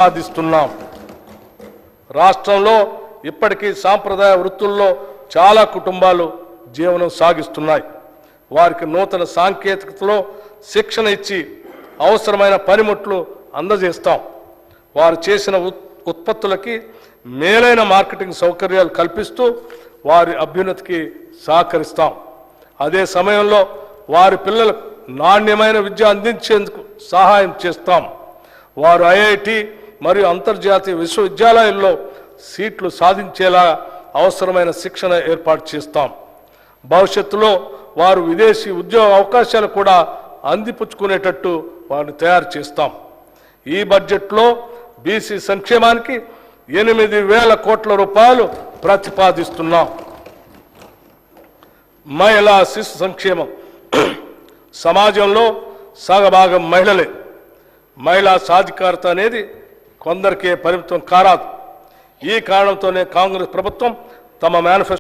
సాధిస్తున్నాం. రాష్ట్రంలో ఇప్పటికీ సాంప్రదాయ వృత్తుల్లో చాలా కుటుంబాలు జీవనం సాగిస్తున్నాయి. వారికి నూతన సాంకేతికతలో శిక్షణ ఇచ్చి అవసరమైన పనిముట్లు అందజేస్తాం. వారు చేసిన ఉత్పత్తులకి మేలైన మార్కెటింగ్ సౌకర్యాలు కల్పిస్తూ వారి అభ్యున్నతికి సహకరిస్తాం. అదే సమయంలో వారి పిల్లలకు నాణ్యమైన విద్య అందించేందుకు సహాయం చేస్తాం. వారు ఐఐటి మరియు అంతర్జాతీయ విశ్వవిద్యాలయాల్లో సీట్లు సాధించేలా అవసరమైన శిక్షణ ఏర్పాటు చేస్తాం. భవిష్యత్తులో వారు విదేశీ ఉద్యోగ అవకాశాలు కూడా అందిపుచ్చుకునేటట్టు వారిని తయారు చేస్తాం. ఈ బడ్జెట్లో బీసీ సంక్షేమానికి 8,000 కోట్ల రూపాయలు ప్రతిపాదిస్తున్నాం. మహిళా శిశు సంక్షేమం. సమాజంలో సగభాగం మహిళలే. మహిళా సాధికారత అనేది కొందరికే పరిమితం కారాదు. ఈ కారణంతోనే కాంగ్రెస్ ప్రభుత్వం తమ మేనిఫెస్టో